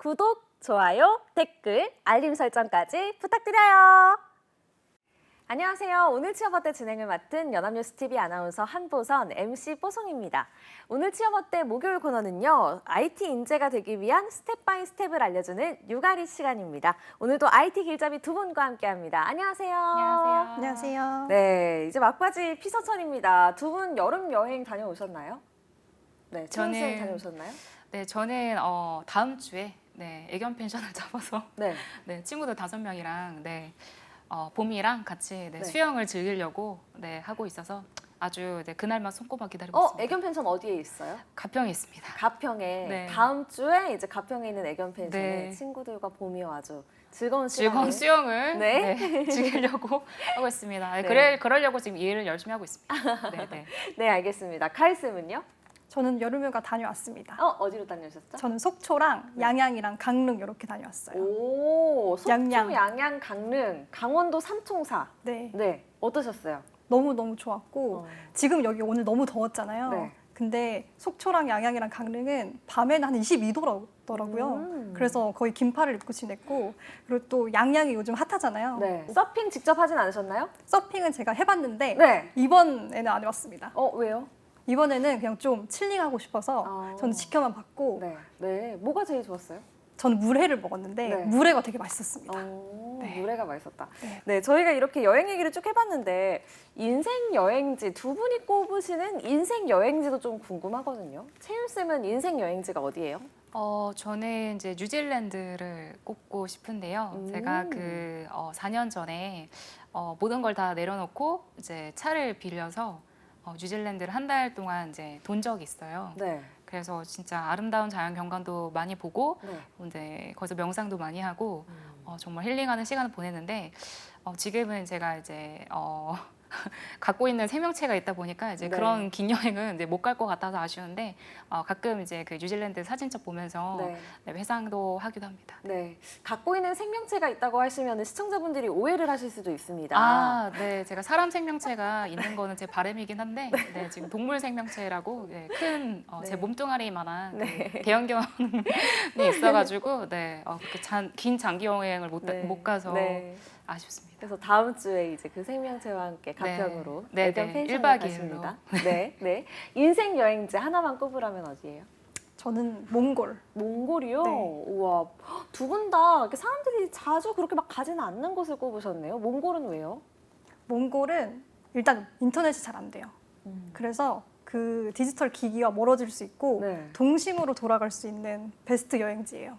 구독, 좋아요, 댓글, 알림 설정까지 부탁드려요. 안녕하세요. 오늘 취업 어때 진행을 맡은 연합뉴스TV 아나운서 한보선, MC 뽀송입니다. 오늘 취업 어때 목요일 코너는요. IT 인재가 되기 위한 스텝 바이 스텝을 알려주는 유가리 시간입니다. 오늘도 IT 길잡이 두 분과 함께합니다. 안녕하세요. 안녕하세요. 안녕하세요. 네, 이제 막바지 피서철입니다. 두 분 여름 여행 다녀오셨나요? 네, 저는- 저는 다녀오셨나요? 네, 저는 다음 주에 애견 펜션을 잡아서 네. 친구들 5명이랑 봄이랑 같이 네. 수영을 즐기려고 하고 있어서 아주 그날만 손꼽아 기다리고 있습니다. 애견 펜션 어디에 있어요? 가평에 있습니다. 가평에. 네. 다음 주에 이제 가평에 있는 애견 펜션에 네. 친구들과 봄이와 아주 즐거운 즐거운 시간을 수영을 네. 즐기려고 하고 있습니다. 네. 그러려고 지금 일을 열심히 하고 있습니다. 네, 네. 네, 알겠습니다. 카이쌤은요? 저는 여름휴가 다녀왔습니다. 어디로 다녀오셨죠? 저는 속초랑 네. 양양이랑 강릉 이렇게 다녀왔어요. 오, 속초, 양양. 양양, 강릉, 강원도 삼총사. 네, 네, 어떠셨어요? 너무 좋았고 지금 여기 오늘 너무 더웠잖아요. 네. 근데 속초랑 양양이랑 강릉은 밤에는 한 22도더라고요. 그래서 거의 긴팔을 입고 지냈고 그리고 또 양양이 요즘 핫하잖아요. 네. 서핑 직접 하진 않으셨나요? 서핑은 제가 해봤는데 네. 이번에는 안 해봤습니다. 왜요? 이번에는 그냥 좀 칠링하고 싶어서 저는 지켜만 봤고 네. 네. 뭐가 제일 좋았어요? 저는 물회를 먹었는데 네. 물회가 되게 맛있었습니다. 네. 물회가 맛있었다. 네. 네, 저희가 이렇게 여행 얘기를 쭉 해봤는데 인생 여행지 두 분이 꼽으시는 인생 여행지도 좀 궁금하거든요. 채윤 쌤은 인생 여행지가 어디예요? 저는 이제 뉴질랜드를 꼽고 싶은데요. 제가 4년 전에 모든 걸 다 내려놓고 이제 차를 빌려서 뉴질랜드를 한 달 동안 이제 돈 적이 있어요. 네. 그래서 진짜 아름다운 자연 경관도 많이 보고 네. 이제 거기서 명상도 많이 하고 정말 힐링하는 시간을 보냈는데 지금은 제가 이제 갖고 있는 생명체가 있다 보니까 이제 네. 그런 긴 여행은 못 갈 것 같아서 아쉬운데 가끔 이제 그 뉴질랜드 사진첩 보면서 회상도 하기도 합니다. 네. 갖고 있는 생명체가 있다고 하시면 시청자분들이 오해를 하실 수도 있습니다. 네. 제가 사람 생명체가 있는 거는 제 바람이긴 한데 지금 동물 생명체라고 큰 제 몸뚱아리만한 대형견이 있어가지고 긴 장기 여행을 못 가서 아쉽습니다. 그래서 다음 주에 이제 그 생명체와 함께 가평으로 네. 애견 네. 펜션을 1박 2일로. 가십니다. 네, 네. 인생 여행지 하나만 꼽으라면 어디예요? 저는 몽골. 몽골이요? 네. 우와, 두 분 다 사람들이 자주 그렇게 막 가지는 않는 곳을 꼽으셨네요. 몽골은 왜요? 몽골은 일단 인터넷이 잘 안 돼요. 그래서 그 디지털 기기와 멀어질 수 있고 네. 동심으로 돌아갈 수 있는 베스트 여행지예요.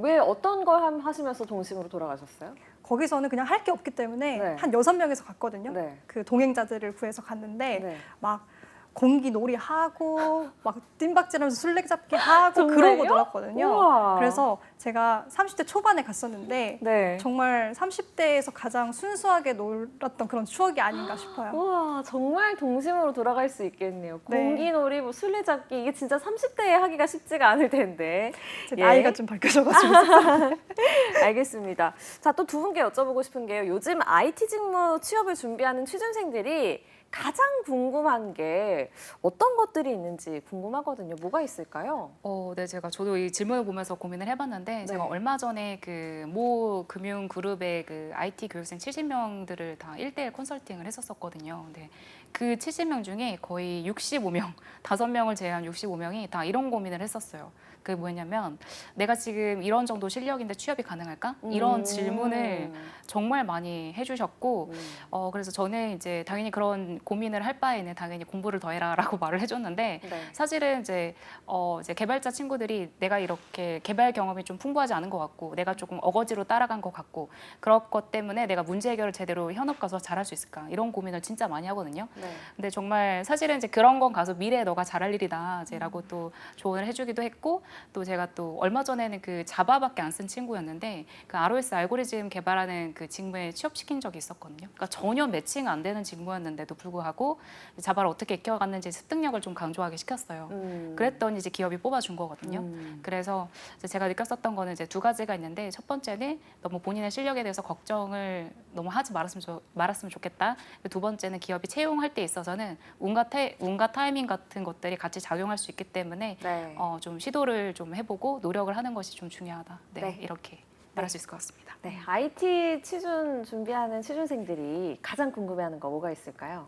왜 어떤 걸 하시면서 동심으로 돌아가셨어요? 거기서는 그냥 할 게 없기 때문에 네. 한 6명에서 갔거든요. 네. 그 동행자들을 구해서 갔는데 네. 막 공기 놀이 하고 막 뜀박질하면서 술래잡기 하고 정말요? 그러고 놀았거든요. 우와. 그래서 제가 30대 초반에 갔었는데 네. 정말 30대에서 가장 순수하게 놀았던 그런 추억이 아닌가 싶어요. 우와, 정말 동심으로 돌아갈 수 있겠네요. 네. 공기놀이, 술래잡기 이게 진짜 30대에 하기가 쉽지가 않을 텐데. 제 예. 나이가 좀 밝혀져가지고. 알겠습니다. 자, 또 두 분께 여쭤보고 싶은 게요. 요즘 IT 직무 취업을 준비하는 취준생들이 가장 궁금한 게 어떤 것들이 있는지 궁금하거든요. 뭐가 있을까요? 네, 저도 이 질문을 보면서 고민을 해봤는데 제가 얼마 전에 그 모 금융 그룹의 그 IT 교육생 70명들을 다 1대1 컨설팅을 했었거든요. 근데 그 70명 중에 거의 65명, 5명을 제외한 65명이 다 이런 고민을 했었어요. 그게 뭐였냐면 내가 지금 이런 정도 실력인데 취업이 가능할까? 이런 질문을 정말 많이 해주셨고 그래서 저는 이제 당연히 그런 고민을 할 바에는 당연히 공부를 더 해라라고 말을 해줬는데 사실은 이제 개발자 친구들이 내가 이렇게 개발 경험이 좀 풍부하지 않은 것 같고 내가 조금 어거지로 따라간 것 같고 그런 것 때문에 내가 문제 해결을 제대로 현업 가서 잘할 수 있을까 이런 고민을 진짜 많이 하거든요. 근데 정말 사실은 이제 그런 건 가서 미래에 너가 잘할 일이다라고 또 조언을 해주기도 했고 또 제가 또 얼마 전에는 그 자바밖에 안 쓴 친구였는데 그 ROS 알고리즘 개발하는 그 직무에 취업시킨 적이 있었거든요. 그러니까 전혀 매칭 안 되는 직무였는데도 불구하고 자바를 어떻게 익혀갔는지 습득력을 좀 강조하게 시켰어요. 그랬더니 이제 기업이 뽑아준 거거든요. 그래서 이제 제가 느꼈었던 거는 이제 두 가지가 있는데 첫 번째는 너무 본인의 실력에 대해서 걱정을 너무 하지 말았으면 좋겠다. 두 번째는 기업이 채용할 때 있어서는 운과 타이밍 같은 것들이 같이 작용할 수 있기 때문에 좀 시도를 생각을 좀 해보고 노력을 하는 것이 좀 중요하다. 네, 네. 이렇게 말할 수 있을 것 같습니다. 네, IT 취준 준비하는 취준생들이 가장 궁금해하는 거 뭐가 있을까요?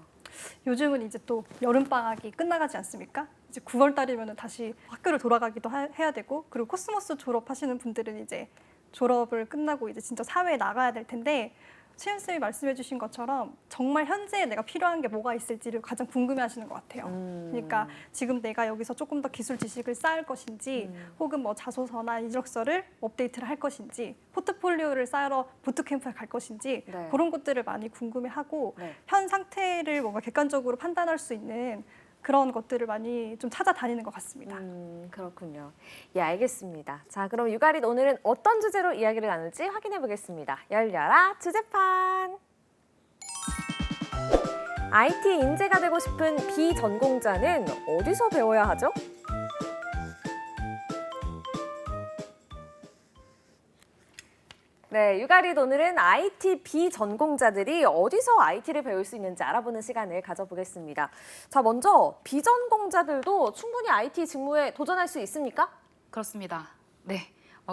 요즘은 이제 또 여름방학이 끝나가지 않습니까? 이제 9월 달이면 다시 학교를 돌아가기도 해야 되고, 그리고 코스모스 졸업하시는 분들은 이제 졸업을 끝나고 이제 진짜 사회에 나가야 될 텐데, 채연 쌤이 말씀해 주신 것처럼 정말 현재에 내가 필요한 게 뭐가 있을지를 가장 궁금해 하시는 것 같아요. 그러니까 지금 내가 여기서 조금 더 기술 지식을 쌓을 것인지, 혹은 뭐 자소서나 이력서를 업데이트를 할 것인지, 포트폴리오를 쌓으러 부트캠프에 갈 것인지, 네. 그런 것들을 많이 궁금해하고 네. 현 상태를 뭔가 객관적으로 판단할 수 있는 그런 것들을 많이 좀 찾아다니는 것 같습니다. 그렇군요. 예, 알겠습니다. 자, 그럼 유가릿 오늘은 어떤 주제로 이야기를 나눌지 확인해 보겠습니다. 열려라 주제판. IT 인재가 되고 싶은 비전공자는 어디서 배워야 하죠? 네, 유가릿 오늘은 IT 비전공자들이 어디서 IT를 배울 수 있는지 알아보는 시간을 가져보겠습니다. 자, 먼저 비전공자들도 충분히 IT 직무에 도전할 수 있습니까? 그렇습니다. 네.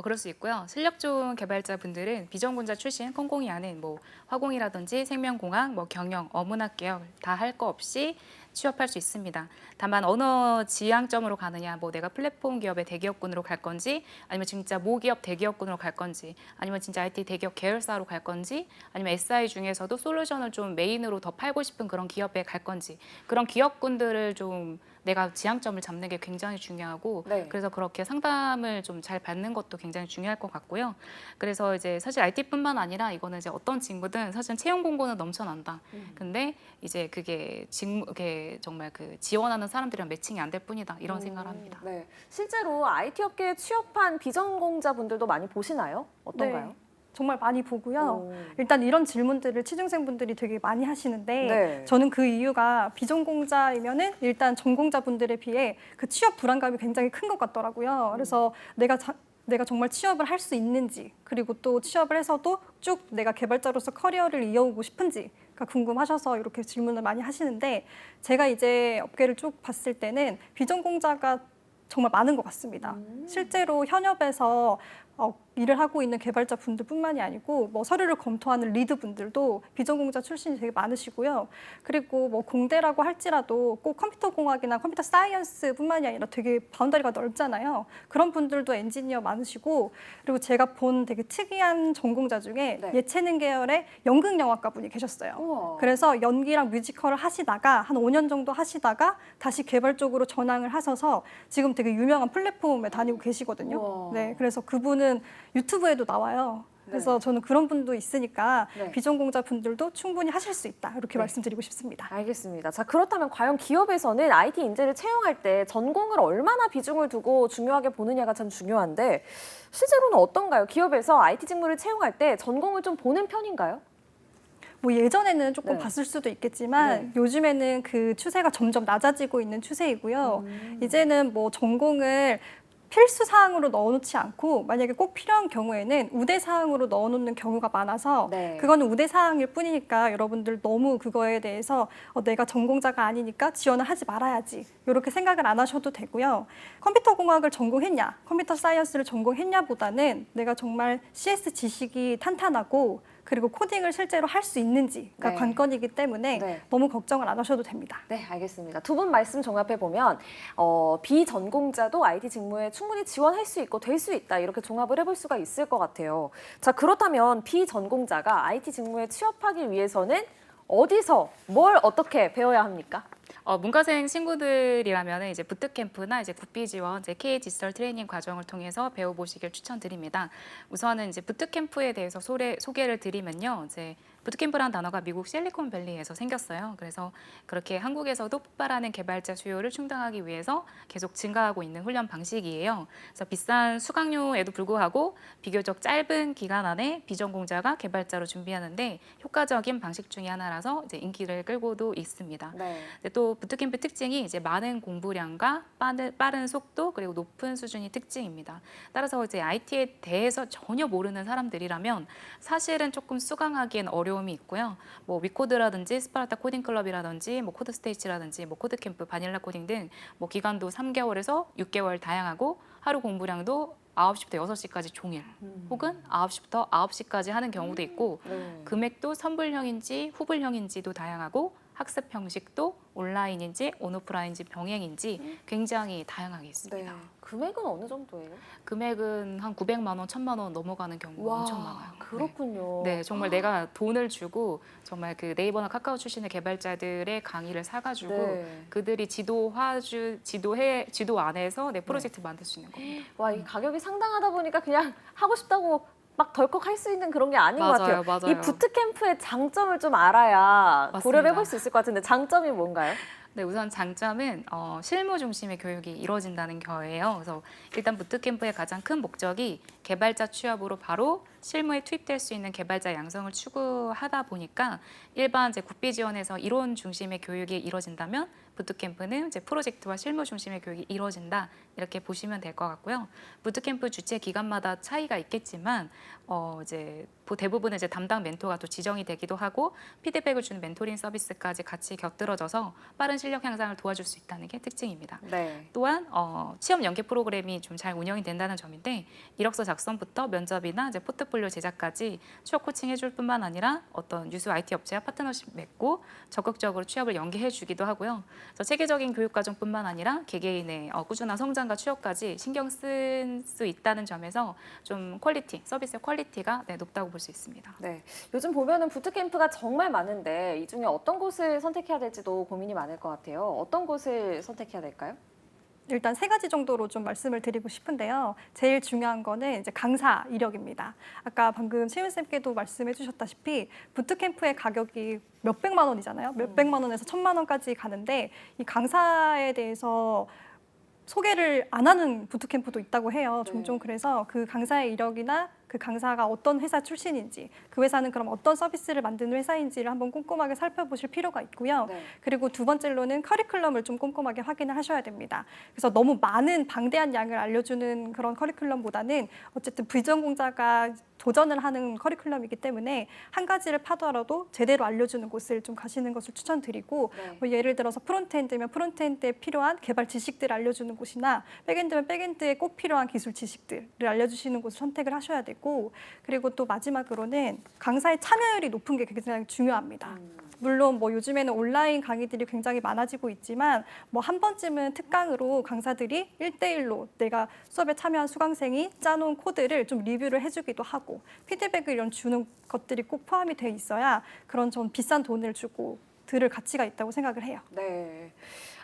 그럴 수 있고요. 실력 좋은 개발자분들은 비전공자 출신 컴공이 아닌 뭐 화공이라든지 생명공학, 뭐 경영, 어문학 계열 다 할 거 없이 취업할 수 있습니다. 다만 어느 지향점으로 가느냐, 뭐 내가 플랫폼 기업의 대기업군으로 갈 건지, 아니면 진짜 모기업 대기업군으로 갈 건지, 아니면 진짜 IT 대기업 계열사로 갈 건지, 아니면 SI 중에서도 솔루션을 좀 메인으로 더 팔고 싶은 그런 기업에 갈 건지, 그런 기업군들을 좀 내가 지향점을 잡는 게 굉장히 중요하고, 네. 그래서 그렇게 상담을 좀 잘 받는 것도 굉장히 중요할 것 같고요. 그래서 이제 사실 IT뿐만 아니라 이거는 이제 어떤 직무든 사실 채용 공고는 넘쳐난다. 근데 이제 그게 정말 그 지원하는 사람들이랑 매칭이 안 될 뿐이다. 이런 생각을 합니다. 네, 실제로 IT 업계에 취업한 비전공자분들도 많이 보시나요? 어떤가요? 네, 정말 많이 보고요. 오. 일단 이런 질문들을 취준생분들이 되게 많이 하시는데 네. 저는 그 이유가 비전공자이면은 일단 전공자분들에 비해 그 취업 불안감이 굉장히 큰 것 같더라고요. 그래서 내가 정말 취업을 할 수 있는지, 그리고 또 취업을 해서도 쭉 내가 개발자로서 커리어를 이어오고 싶은지가 궁금하셔서 이렇게 질문을 많이 하시는데, 제가 이제 업계를 쭉 봤을 때는 비전공자가 정말 많은 것 같습니다. 실제로 현업에서 일을 하고 있는 개발자 분들뿐만이 아니고 뭐 서류를 검토하는 리드 분들도 비전공자 출신이 되게 많으시고요. 그리고 뭐 공대라고 할지라도 꼭 컴퓨터 공학이나 컴퓨터 사이언스뿐만이 아니라 되게 바운더리가 넓잖아요. 그런 분들도 엔지니어 많으시고, 그리고 제가 본 되게 특이한 전공자 중에 네. 예체능 계열의 연극영화과 분이 계셨어요. 우와. 그래서 연기랑 뮤지컬을 하시다가 한 5년 정도 하시다가 다시 개발 쪽으로 전향을 하셔서 지금 되게 유명한 플랫폼에 다니고 계시거든요. 우와. 네, 그래서 그분은 유튜브에도 나와요. 그래서 저는 그런 분도 있으니까 네. 비전공자 분들도 충분히 하실 수 있다. 이렇게 네. 말씀드리고 싶습니다. 알겠습니다. 자, 그렇다면 과연 기업에서는 IT 인재를 채용할 때 전공을 얼마나 비중을 두고 중요하게 보느냐가 참 중요한데, 실제로는 어떤가요? 기업에서 IT 직무를 채용할 때 전공을 좀 보는 편인가요? 뭐 예전에는 조금 네. 봤을 수도 있겠지만 요즘에는 그 추세가 점점 낮아지고 있는 추세이고요. 이제는 뭐 전공을 필수 사항으로 넣어놓지 않고 만약에 꼭 필요한 경우에는 우대 사항으로 넣어놓는 경우가 많아서 네. 그거는 우대 사항일 뿐이니까 여러분들 너무 그거에 대해서 내가 전공자가 아니니까 지원을 하지 말아야지 이렇게 생각을 안 하셔도 되고요. 컴퓨터 공학을 전공했냐, 컴퓨터 사이언스를 전공했냐보다는 내가 정말 CS 지식이 탄탄하고 그리고 코딩을 실제로 할 수 있는지가 네. 관건이기 때문에 네. 너무 걱정을 안 하셔도 됩니다. 네, 알겠습니다. 두 분 말씀 종합해 보면 비전공자도 IT 직무에 충분히 지원할 수 있고 될 수 있다, 이렇게 종합을 해볼 수가 있을 것 같아요. 자, 그렇다면 비전공자가 IT 직무에 취업하기 위해서는 어디서 뭘 어떻게 배워야 합니까? 문과생 친구들이라면 이제 부트캠프나 이제 국비 지원, 이제 K 디지털 트레이닝 과정을 통해서 배워보시길 추천드립니다. 우선은 이제 부트캠프에 대해서 소개를 드리면요, 이제 부트캠프라는 단어가 미국 실리콘밸리에서 생겼어요. 그래서 그렇게 한국에서도 폭발하는 개발자 수요를 충당하기 위해서 계속 증가하고 있는 훈련 방식이에요. 그래서 비싼 수강료에도 불구하고 비교적 짧은 기간 안에 비전공자가 개발자로 준비하는데 효과적인 방식 중에 하나라서 이제 인기를 끌고도 있습니다. 네. 근데 또 부트캠프 특징이 이제 많은 공부량과 빠른 속도, 그리고 높은 수준이 특징입니다. 따라서 이제 IT에 대해서 전혀 모르는 사람들이라면 사실은 조금 수강하기엔 어려움이 있고요. 뭐 위코드라든지 스파르타 코딩 클럽이라든지 뭐 코드 스테이치라든지 뭐 코드 캠프, 바닐라 코딩 등 뭐 기간도 3개월에서 6개월 다양하고 하루 공부량도 9시부터 6시까지 종일 혹은 9시부터 9시까지 하는 경우도 있고 네. 금액도 선불형인지 후불형인지도 다양하고 학습 형식도 온라인인지 온오프라인인지 병행인지 굉장히 다양하게 있습니다. 네. 금액은 어느 정도예요? 금액은 한 900만 원, 1000만 원 넘어가는 경우가 엄청 많아요. 그렇군요. 네, 정말 내가 돈을 주고 정말 그 네이버나 카카오 출신의 개발자들의 강의를 사가지고 네. 그들이 지도 안에서 내 프로젝트 만들 수 있는 겁니다. 와, 이 가격이 상당하다 보니까 그냥 하고 싶다고 막 덜컥 할 수 있는 그런 게 아닌 것 같아요. 맞아요. 이 부트캠프의 장점을 좀 알아야 맞습니다. 고려를 해볼 수 있을 것 같은데 장점이 뭔가요? 네, 우선 장점은 실무 중심의 교육이 이루어진다는 거예요. 그래서 일단 부트캠프의 가장 큰 목적이 개발자 취업으로 바로 실무에 투입될 수 있는 개발자 양성을 추구하다 보니까 일반 이제 국비 지원에서 이론 중심의 교육이 이루어진다면 부트캠프는 이제 프로젝트와 실무 중심의 교육이 이루어진다 이렇게 보시면 될 것 같고요. 부트캠프 주최 기관마다 차이가 있겠지만 이제 대부분은 이제 담당 멘토가 또 지정이 되기도 하고 피드백을 주는 멘토링 서비스까지 같이 곁들어져서 빠른 실력 향상을 도와줄 수 있다는 게 특징입니다. 네. 또한 취업 연계 프로그램이 좀 잘 운영이 된다는 점인데 이력서 작성부터 면접이나 이제 포트폴리오 제작까지 취업 코칭 해줄 뿐만 아니라 어떤 유수 IT 업체와 파트너십 맺고 적극적으로 취업을 연계해 주기도 하고요. 그래서 체계적인 교육 과정뿐만 아니라 개개인의 꾸준한 성장과 취업까지 신경 쓸 수 있다는 점에서 좀 서비스의 퀄리티가 높다고 볼 수 있습니다. 네. 요즘 보면은 부트캠프가 정말 많은데 이 중에 어떤 곳을 선택해야 될지도 고민이 많을 것 같아요. 어떤 곳을 선택해야 될까요? 일단 3가지 정도로 좀 말씀을 드리고 싶은데요. 제일 중요한 거는 이제 강사 이력입니다. 아까 방금 채윤쌤께도 말씀해 주셨다시피 부트캠프의 가격이 몇백만 원이잖아요. 몇백만 원에서 1000만 원까지 가는데 이 강사에 대해서 소개를 안 하는 부트캠프도 있다고 해요. 종종. 그래서 그 강사의 이력이나 그 강사가 어떤 회사 출신인지, 그 회사는 그럼 어떤 서비스를 만드는 회사인지를 한번 꼼꼼하게 살펴보실 필요가 있고요. 네. 그리고 두 번째로는 커리큘럼을 좀 꼼꼼하게 확인을 하셔야 됩니다. 그래서 너무 많은 방대한 양을 알려주는 그런 커리큘럼보다는 어쨌든 비전공자가 도전을 하는 커리큘럼이기 때문에 한 가지를 파더라도 제대로 알려주는 곳을 좀 가시는 것을 추천드리고 네. 뭐 예를 들어서 프론트엔드면 프론트엔드에 필요한 개발 지식들을 알려주는 곳이나 백엔드면 백엔드에 꼭 필요한 기술 지식들을 알려주시는 곳을 선택을 하셔야 되고 그리고 또 마지막으로는 강사의 참여율이 높은 게 굉장히 중요합니다. 물론 뭐 요즘에는 온라인 강의들이 굉장히 많아지고 있지만 뭐 한 번쯤은 특강으로 강사들이 1대1로 내가 수업에 참여한 수강생이 짜놓은 코드를 좀 리뷰를 해주기도 하고 피드백을 이런 주는 것들이 꼭 포함이 돼 있어야 그런 좀 비싼 돈을 주고 들을 가치가 있다고 생각을 해요. 네.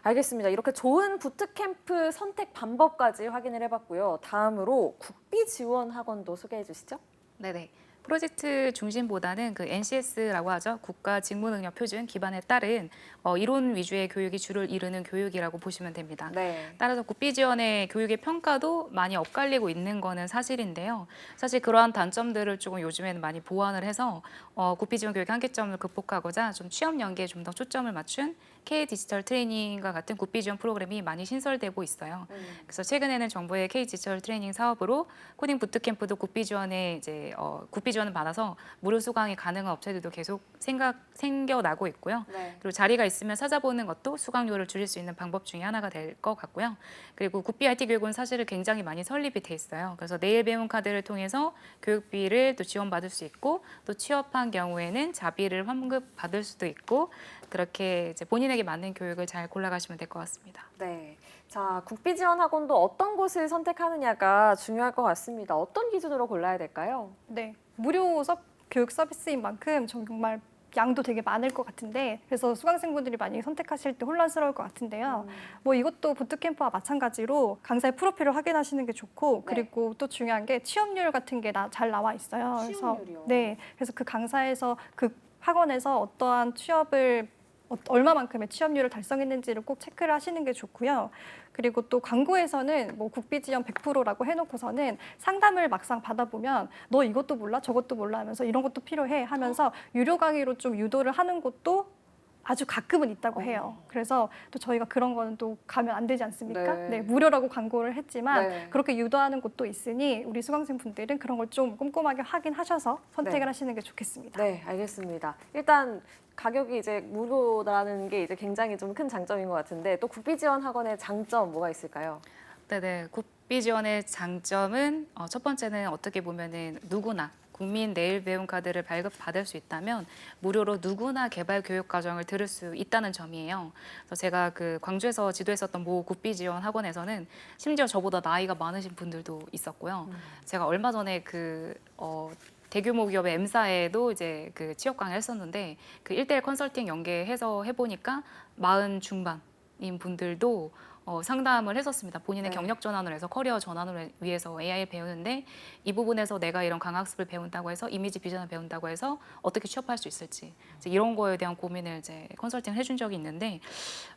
알겠습니다. 이렇게 좋은 부트캠프 선택 방법까지 확인을 해봤고요. 다음으로 국비 지원 학원도 소개해 주시죠. 네네. 프로젝트 중심보다는 그 NCS라고 하죠. 국가 직무능력 표준 기반에 따른 이론 위주의 교육이 주를 이루는 교육이라고 보시면 됩니다. 네. 따라서 국비 지원의 교육의 평가도 많이 엇갈리고 있는 거는 사실인데요. 사실 그러한 단점들을 조금 요즘에는 많이 보완을 해서 국비 지원 교육의 한계점을 극복하고자 좀 취업 연계에 좀 더 초점을 맞춘 K 디지털 트레이닝과 같은 국비 지원 프로그램이 많이 신설되고 있어요. 그래서 최근에는 정부의 K 디지털 트레이닝 사업으로 코딩 부트캠프도 국비 지원에 이제 국비 지원을 받아서 무료 수강이 가능한 업체들도 계속 생겨나고 있고요. 네. 그리고 자리가 있으면 찾아보는 것도 수강료를 줄일 수 있는 방법 중에 하나가 될 것 같고요. 그리고 국비 IT 교육은 사실은 굉장히 많이 설립이 돼 있어요. 그래서 내일 배움 카드를 통해서 교육비를 또 지원받을 수 있고 또 취업한 경우에는 자비를 환급받을 수도 있고 그렇게 이제 본인에게 맞는 교육을 잘 골라가시면 될 것 같습니다. 네. 자, 국비 지원 학원도 어떤 곳을 선택하느냐가 중요할 것 같습니다. 어떤 기준으로 골라야 될까요? 네, 무료 교육 서비스인 만큼 정말 양도 되게 많을 것 같은데 그래서 수강생분들이 많이 선택하실 때 혼란스러울 것 같은데요. 뭐 이것도 부트캠프와 마찬가지로 강사의 프로필을 확인하시는 게 좋고 그리고 또 중요한 게 취업률 같은 게 잘 나와 있어요. 취업률이요? 그래서 그 강사에서 그 학원에서 어떠한 취업을 얼마만큼의 취업률을 달성했는지를 꼭 체크를 하시는 게 좋고요. 그리고 또 광고에서는 뭐 국비 지원 100%라고 해놓고서는 상담을 막상 받아보면 너 이것도 몰라 저것도 몰라 하면서 이런 것도 필요해 하면서 유료 강의로 좀 유도를 하는 곳도 아주 가끔은 있다고 해요. 그래서 또 저희가 그런 거는 또 가면 안 되지 않습니까? 네. 네, 무료라고 광고를 했지만 네. 그렇게 유도하는 곳도 있으니 우리 수강생분들은 그런 걸 좀 꼼꼼하게 확인하셔서 선택을 네. 하시는 게 좋겠습니다. 네, 알겠습니다. 일단 가격이 이제 무료라는 게 이제 굉장히 좀 큰 장점인 것 같은데 또 국비 지원 학원의 장점 뭐가 있을까요? 네네. 국비 지원의 장점은 첫 번째는 어떻게 보면은 누구나 국민 내일 배움 카드를 발급받을 수 있다면 무료로 누구나 개발 교육 과정을 들을 수 있다는 점이에요. 그래서 제가 그 광주에서 지도했었던 모 국비 지원 학원에서는 심지어 저보다 나이가 많으신 분들도 있었고요. 제가 얼마 전에 대규모 기업의 M사에도 이제 그 취업 강의를 했었는데 그 1대1 컨설팅 연계해서 해보니까 40 중반인 분들도 상담을 했었습니다. 본인의 네. 경력 전환을 해서 커리어 전환을 위해서 AI를 배우는데 이 부분에서 내가 이런 강학습을 배운다고 해서 이미지 비전을 배운다고 해서 어떻게 취업할 수 있을지 이제 이런 거에 대한 고민을 이제 컨설팅을 해준 적이 있는데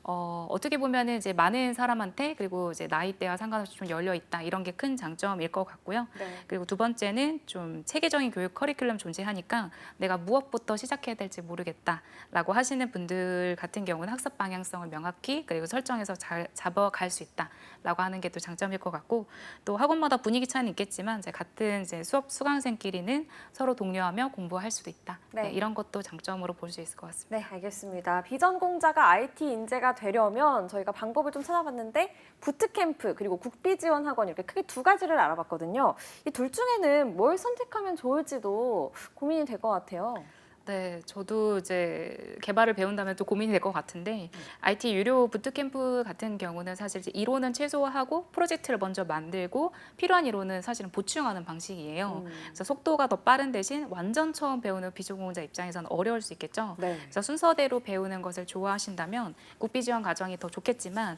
어떻게 보면은 이제 많은 사람한테 그리고 이제 나이대와 상관없이 좀 열려 있다 이런 게 큰 장점일 것 같고요. 네. 그리고 두 번째는 좀 체계적인 교육 커리큘럼 존재하니까 내가 무엇부터 시작해야 될지 모르겠다라고 하시는 분들 같은 경우는 학습 방향성을 명확히 그리고 설정해서 잘 잡아갈 수 있다라고 하는 게 또 장점일 것 같고 또 학원마다 분위기 차이는 있겠지만 이제 같은 이제 수업 수강생끼리는 서로 독려하며 공부할 수도 있다. 네. 네, 이런 것도 장점으로 볼 수 있을 것 같습니다. 네, 알겠습니다. 비전공자가 IT 인재가 되려면 저희가 방법을 좀 찾아봤는데 부트캠프 그리고 국비 지원 학원 이렇게 크게 두 가지를 알아봤거든요. 이 둘 중에는 뭘 선택하면 좋을지도 고민이 될 것 같아요. 네, 저도 이제 개발을 배운다면 또 고민이 될 것 같은데 IT 유료 부트캠프 같은 경우는 사실 이제 이론은 최소화하고 프로젝트를 먼저 만들고 필요한 이론은 사실은 보충하는 방식이에요. 그래서 속도가 더 빠른 대신 완전 처음 배우는 비전공자 입장에서는 어려울 수 있겠죠. 네. 그래서 순서대로 배우는 것을 좋아하신다면 국비 지원 과정이 더 좋겠지만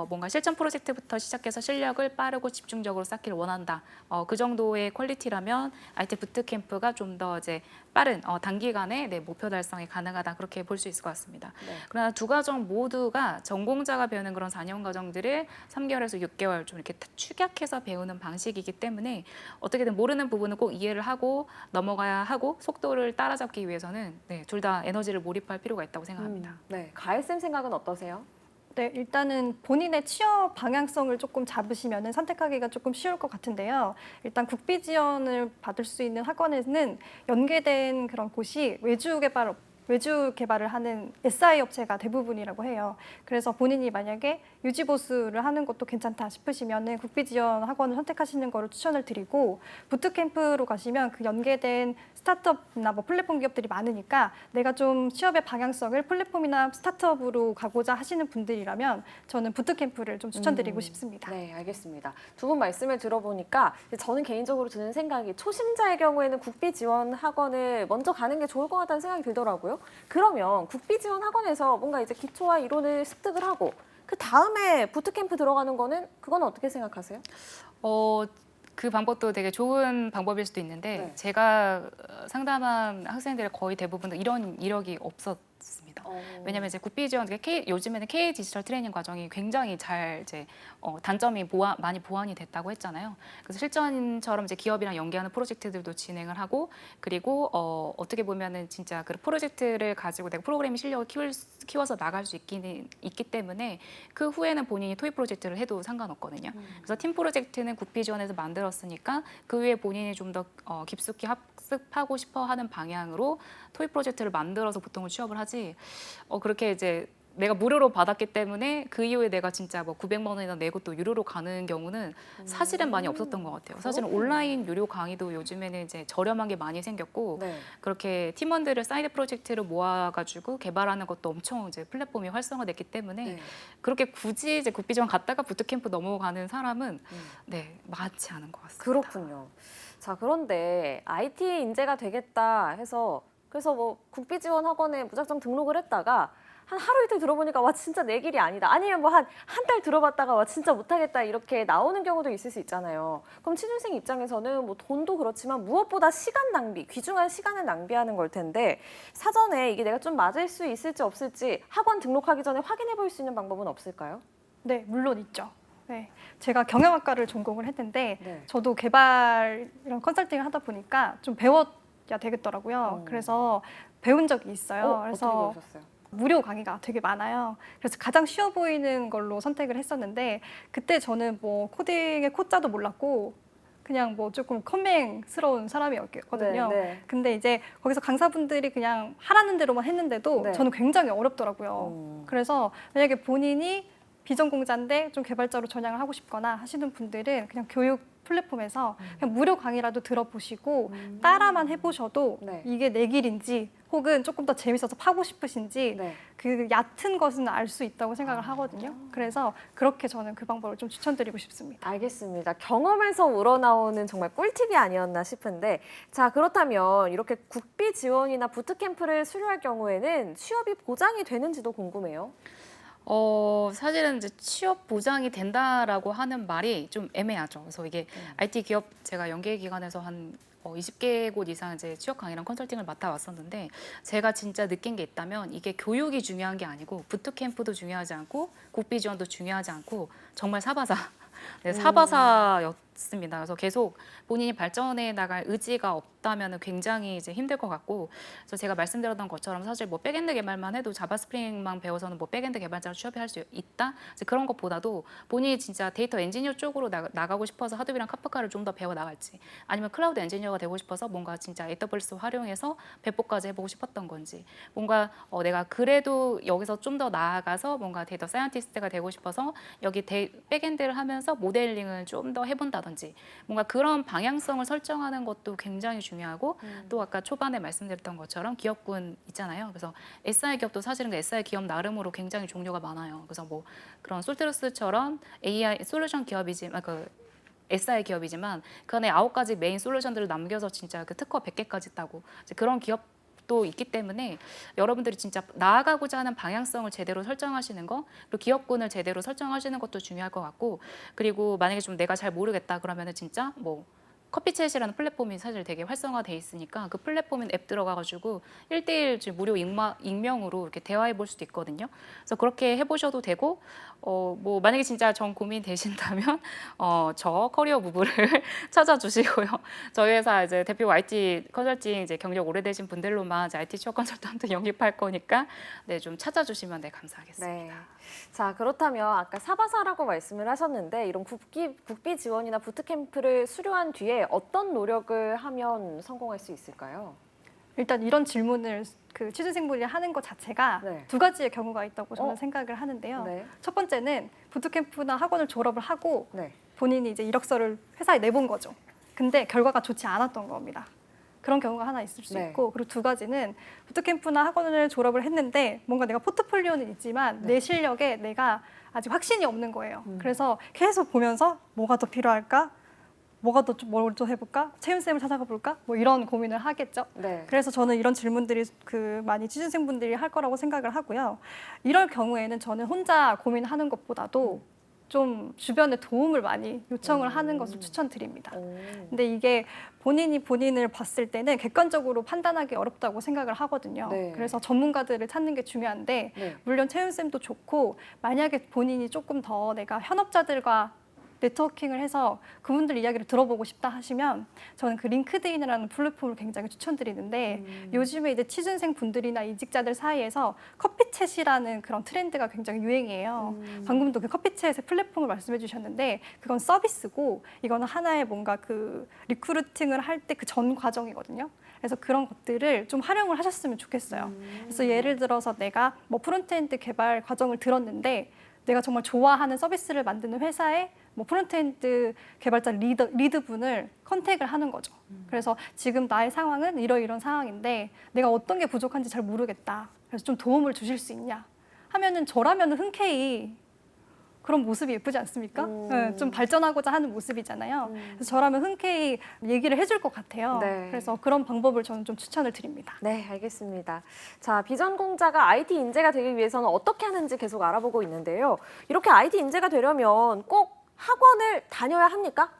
뭔가 실전 프로젝트부터 시작해서 실력을 빠르고 집중적으로 쌓기를 원한다. 그 정도의 퀄리티라면 IT 부트캠프가 좀 더 이제 빠른 단기간에 내 목표 달성이 가능하다 그렇게 볼 수 있을 것 같습니다. 네. 그러나 두 과정 모두가 전공자가 배우는 그런 4년 과정들을 3개월에서 6개월 좀 이렇게 축약해서 배우는 방식이기 때문에 어떻게든 모르는 부분은 꼭 이해를 하고 넘어가야 하고 속도를 따라잡기 위해서는 네, 둘 다 에너지를 몰입할 필요가 있다고 생각합니다. 네, 가을쌤 생각은 어떠세요? 네, 일단은 본인의 취업 방향성을 조금 잡으시면 선택하기가 조금 쉬울 것 같은데요. 일단 국비 지원을 받을 수 있는 학원에는 연계된 그런 곳이 외주 개발을 하는 SI 업체가 대부분이라고 해요. 그래서 본인이 만약에 유지보수를 하는 것도 괜찮다 싶으시면 국비 지원 학원을 선택하시는 거를 추천을 드리고 부트캠프로 가시면 그 연계된 스타트업이나 뭐 플랫폼 기업들이 많으니까 내가 좀 취업의 방향성을 플랫폼이나 스타트업으로 가고자 하시는 분들이라면 저는 부트캠프를 좀 추천드리고 싶습니다. 네, 알겠습니다. 두 분 말씀을 들어보니까 저는 개인적으로 드는 생각이 초심자의 경우에는 국비 지원 학원을 먼저 가는 게 좋을 것 같다는 생각이 들더라고요. 그러면 국비 지원 학원에서 뭔가 이제 기초와 이론을 습득을 하고 그 다음에 부트캠프 들어가는 거는 그건 어떻게 생각하세요? 그 방법도 되게 좋은 방법일 수도 있는데 네. 제가 상담한 학생들의 거의 대부분도 이런 이력이 없었습니다. 왜냐하면 이제 국비 지원 요즘에는 K 디지털 트레이닝 과정이 굉장히 잘 이제 단점이 많이 보완이 됐다고 했잖아요. 그래서 실전처럼 이제 기업이랑 연계하는 프로젝트들도 진행을 하고 그리고 어떻게 보면은 진짜 그 프로젝트를 가지고 내가 프로그래밍 실력을 키워서 나갈 수 있기 때문에 그 후에는 본인이 토익 프로젝트를 해도 상관없거든요. 그래서 팀 프로젝트는 국비 지원에서 만들었으니까 그 위에 본인이 좀 더 깊숙이 학습하고 싶어하는 방향으로 토익 프로젝트를 만들어서 보통은 취업을 하지. 그렇게 이제 내가 무료로 받았기 때문에 그 이후에 내가 진짜 뭐 900만 원이나 내고 또 유료로 가는 경우는 사실은 많이 없었던 것 같아요. 사실은 온라인 유료 강의도 요즘에는 이제 저렴한 게 많이 생겼고 네. 그렇게 팀원들을 사이드 프로젝트로 모아가지고 개발하는 것도 엄청 이제 플랫폼이 활성화됐기 때문에 네. 그렇게 굳이 이제 국비 지원 갔다가 부트캠프 넘어가는 사람은 네 많지 않은 것 같습니다. 그렇군요. 자, 그런데 IT 인재가 되겠다 해서 그래서 뭐 국비 지원 학원에 무작정 등록을 했다가 한 하루 이틀 들어보니까 와 진짜 내 길이 아니다. 아니면 뭐 한 달 들어봤다가 와 진짜 못하겠다 이렇게 나오는 경우도 있을 수 있잖아요. 그럼 취준생 입장에서는 뭐 돈도 그렇지만 무엇보다 시간 낭비, 귀중한 시간을 낭비하는 걸 텐데 사전에 이게 내가 좀 맞을 수 있을지 없을지 학원 등록하기 전에 확인해 볼 수 있는 방법은 없을까요? 네, 물론 있죠. 네, 제가 경영학과를 전공을 했는데 네. 저도 개발 이런 컨설팅을 하다 보니까 좀 배워야 되겠더라고요. 그래서 배운 적이 있어요. 그래서 어떻게 배우셨어요? 무료 강의가 되게 많아요. 그래서 가장 쉬워 보이는 걸로 선택을 했었는데 그때 저는 뭐 코딩의 코자도 몰랐고 그냥 뭐 조금 컴맹스러운 사람이었거든요. 네, 네. 근데 이제 거기서 강사분들이 그냥 하라는 대로만 했는데도 네. 저는 굉장히 어렵더라고요. 그래서 만약에 본인이 비전공자인데 좀 개발자로 전향을 하고 싶거나 하시는 분들은 그냥 교육 플랫폼에서 그냥 무료 강의라도 들어보시고 따라만 해보셔도 네. 이게 내 길인지 혹은 조금 더 재밌어서 파고 싶으신지 네. 그 얕은 것은 알 수 있다고 생각을 하거든요. 그래서 그렇게 저는 그 방법을 좀 추천드리고 싶습니다. 알겠습니다. 경험에서 우러나오는 정말 꿀팁이 아니었나 싶은데, 자, 그렇다면 이렇게 국비 지원이나 부트캠프를 수료할 경우에는 취업이 보장이 되는지도 궁금해요. 사실은 이제 취업 보장이 된다라고 하는 말이 좀 애매하죠. 그래서 이게 IT 기업 제가 연계기관에서 한 20개 곳 이상 이제 취업 강의랑 컨설팅을 맡아왔었는데 제가 진짜 느낀 게 있다면 이게 교육이 중요한 게 아니고 부트캠프도 중요하지 않고 국비 지원도 중요하지 않고 정말 사바사. 네, 사바사였습니다. 그래서 계속 본인이 발전해 나갈 의지가 없다면 굉장히 이제 힘들 것 같고, 그래서 제가 말씀드렸던 것처럼 사실 뭐 백엔드 개발만 해도 자바 스프링만 배워서는 뭐 백엔드 개발자로 취업할 수 있다? 이제 그런 것보다도 본인이 진짜 데이터 엔지니어 쪽으로 나가고 싶어서 하드비랑 카프카를 좀 더 배워 나갈지, 아니면 클라우드 엔지니어가 되고 싶어서 뭔가 진짜 AWS 활용해서 배포까지 해보고 싶었던 건지, 뭔가 내가 그래도 여기서 좀 더 나아가서 뭔가 데이터 사이언티스트가 되고 싶어서 여기 백엔드를 하면서 모델링을 좀 더 해본다든지, 뭔가 그런 방향성을 설정하는 것도 굉장히 중요하고, 또 아까 초반에 말씀드렸던 것처럼 기업군 있잖아요. 그래서 SI 기업도 사실은 그 SI 기업 나름으로 굉장히 종류가 많아요. 그래서 뭐 그런 솔트루스처럼 AI 솔루션 기업이지만 SI 기업이지만 그 안에 9가지 메인 솔루션들을 남겨서 진짜 그 특허 100개까지 따고 이제 그런 기업도 있기 때문에 여러분들이 진짜 나아가고자 하는 방향성을 제대로 설정하시는 거, 그리고 기업군을 제대로 설정하시는 것도 중요할 것 같고, 그리고 만약에 좀 내가 잘 모르겠다 그러면은 진짜 뭐 커피챗이라는 플랫폼이 사실 되게 활성화돼 있으니까 그 플랫폼인 앱 들어가가지고 1대1 무료 익명으로 이렇게 대화해 볼 수도 있거든요. 그래서 그렇게 해보셔도 되고, 뭐 만약에 진짜 정 고민되신다면 저 커리어 부부를 찾아주시고요. 저희 회사 이제 대표 IT 컨설팅 이제 경력 오래되신 분들로만 이제 IT 취업 컨설턴트 영입할 거니까 네, 좀 찾아주시면 네, 감사하겠습니다. 네. 자, 그렇다면 아까 사바사라고 말씀을 하셨는데 이런 국비 지원이나 부트캠프를 수료한 뒤에 어떤 노력을 하면 성공할 수 있을까요? 일단 이런 질문을 그 취준생분이 하는 것 자체가 네. 두 가지의 경우가 있다고 저는 어? 생각을 하는데요. 네. 첫 번째는 부트캠프나 학원을 졸업을 하고 네. 본인이 이제 이력서를 회사에 내본 거죠. 근데 결과가 좋지 않았던 겁니다. 그런 경우가 하나 있을 수 네. 있고, 그리고 두 가지는 부트캠프나 학원을 졸업을 했는데 뭔가 내가 포트폴리오는 있지만 네. 내 실력에 내가 아직 확신이 없는 거예요. 그래서 계속 보면서 뭐가 더 필요할까? 뭐가 더 뭘 좀 해볼까? 채윤쌤을 찾아가 볼까? 뭐 이런 고민을 하겠죠. 네. 그래서 저는 이런 질문들이 많이 취준생분들이 할 거라고 생각을 하고요. 이럴 경우에는 저는 혼자 고민하는 것보다도 좀 주변에 도움을 많이 요청을 하는 것을 추천드립니다. 오. 근데 이게 본인이 본인을 봤을 때는 객관적으로 판단하기 어렵다고 생각을 하거든요. 네. 그래서 전문가들을 찾는 게 중요한데 네. 물론 채윤쌤도 좋고, 만약에 본인이 조금 더 내가 현업자들과 네트워킹을 해서 그분들 이야기를 들어보고 싶다 하시면 저는 그 링크드인이라는 플랫폼을 굉장히 추천드리는데, 요즘에 이제 취준생 분들이나 이직자들 사이에서 커피챗이라는 그런 트렌드가 굉장히 유행이에요. 방금도 그 커피챗의 플랫폼을 말씀해 주셨는데 그건 서비스고 이거는 하나의 뭔가 그 리크루팅을 할 때 그 전 과정이거든요. 그래서 그런 것들을 좀 활용을 하셨으면 좋겠어요. 그래서 예를 들어서 내가 뭐 프론트엔드 개발 과정을 들었는데 내가 정말 좋아하는 서비스를 만드는 회사에 뭐 프론트엔드 개발자 리드분을 컨택을 하는 거죠. 그래서 지금 나의 상황은 이런 상황인데 내가 어떤 게 부족한지 잘 모르겠다. 그래서 좀 도움을 주실 수 있냐 하면은 저라면 흔쾌히 그런 모습이 예쁘지 않습니까? 네, 좀 발전하고자 하는 모습이잖아요. 그래서 저라면 흔쾌히 얘기를 해줄 것 같아요. 네. 그래서 그런 방법을 저는 좀 추천을 드립니다. 네, 알겠습니다. 자, 비전공자가 IT 인재가 되기 위해서는 어떻게 하는지 계속 알아보고 있는데요. 이렇게 IT 인재가 되려면 꼭 학원을 다녀야 합니까?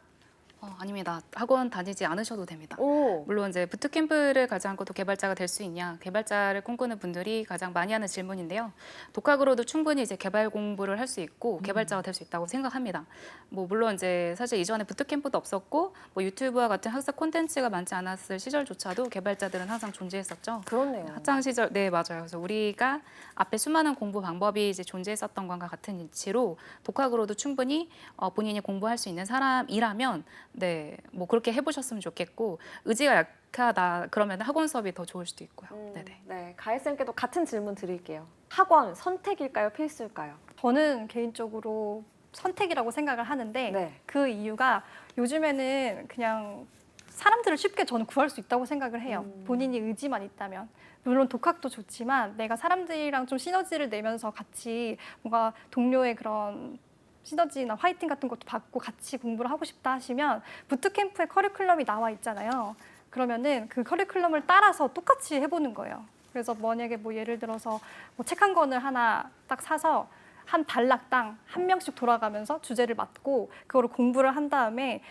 아닙니다. 학원 다니지 않으셔도 됩니다. 오. 물론 이제 부트캠프를 가지 않고도 개발자가 될 수 있냐, 개발자를 꿈꾸는 분들이 가장 많이 하는 질문인데요. 독학으로도 충분히 이제 개발 공부를 할 수 있고 개발자가 될 수 있다고 생각합니다. 뭐 물론 이제 사실 이전에 부트캠프도 없었고 뭐 유튜브와 같은 학습 콘텐츠가 많지 않았을 시절조차도 개발자들은 항상 존재했었죠. 그렇네요. 학창 시절, 네 맞아요. 그래서 우리가 앞에 수많은 공부 방법이 이제 존재했었던 것과 같은 이치로 독학으로도 충분히 본인이 공부할 수 있는 사람이라면 네, 뭐 그렇게 해보셨으면 좋겠고, 의지가 약하다 그러면 학원 수업이 더 좋을 수도 있고요. 네네. 네, 가혜쌤께도 같은 질문 드릴게요. 학원 선택일까요, 필수일까요? 저는 개인적으로 선택이라고 생각을 하는데 네. 그 이유가 요즘에는 그냥 사람들을 쉽게 저는 구할 수 있다고 생각을 해요. 본인이 의지만 있다면. 물론 독학도 좋지만 내가 사람들이랑 좀 시너지를 내면서 같이 뭔가 동료의 그런 시너지나 화이팅 같은 것도 받고 같이 공부를 하고 싶다 하시면 부트캠프에 커리큘럼이 나와 있잖아요. 그러면은 그 커리큘럼을 따라서 똑같이 해보는 거예요. 그래서 만약에 뭐 예를 들어서 뭐 책 한 권을 하나 딱 사서 한 단락당 한 명씩 돌아가면서 주제를 맡고 그거를 공부를 한 다음에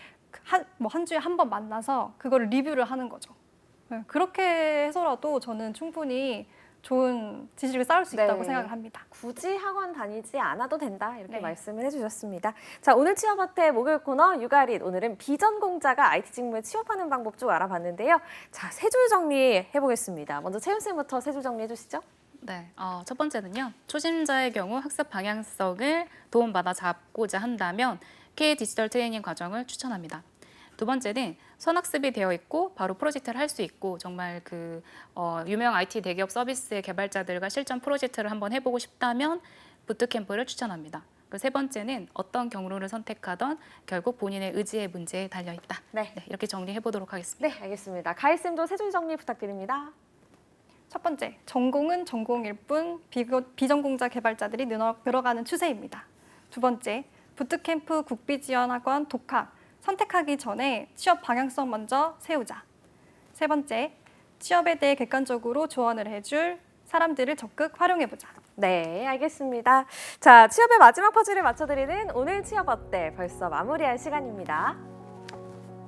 한 주에 한 번 만나서 그거를 리뷰를 하는 거죠. 네, 그렇게 해서라도 저는 충분히 좋은 지식을 쌓을 수 있다고 네. 생각을 합니다. 굳이 학원 다니지 않아도 된다 이렇게 네. 말씀을 해주셨습니다. 자, 오늘 취업어때 목요일 코너 육아릿, 오늘은 비전공자가 IT 직무에 취업하는 방법 쭉 알아봤는데요. 자, 세 줄 정리해 보겠습니다. 먼저 채윤쌤부터 세 줄 정리해 주시죠. 네, 첫 번째는요. 초심자의 경우 학습 방향성을 도움받아 잡고자 한다면 K 디지털 트레이닝 과정을 추천합니다. 두 번째는 선학습이 되어 있고 바로 프로젝트를 할 수 있고 정말 유명 IT 대기업 서비스의 개발자들과 실전 프로젝트를 한번 해보고 싶다면 부트캠프를 추천합니다. 그 세 번째는 어떤 경로를 선택하던 결국 본인의 의지의 문제에 달려있다. 네. 네, 이렇게 정리해보도록 하겠습니다. 네, 알겠습니다. 가희쌤도 세 줄 정리 부탁드립니다. 첫 번째, 전공은 전공일 뿐 비전공자 개발자들이 늘어가는 추세입니다. 두 번째, 부트캠프 국비지원학원 독학 선택하기 전에 취업 방향성 먼저 세우자. 세 번째, 취업에 대해 객관적으로 조언을 해줄 사람들을 적극 활용해보자. 네, 알겠습니다. 자, 취업의 마지막 퍼즐을 맞춰드리는 오늘 취업 어때? 벌써 마무리할 시간입니다.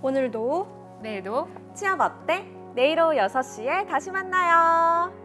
오늘도 내일도 취업 어때? 내일 오후 6시에 다시 만나요.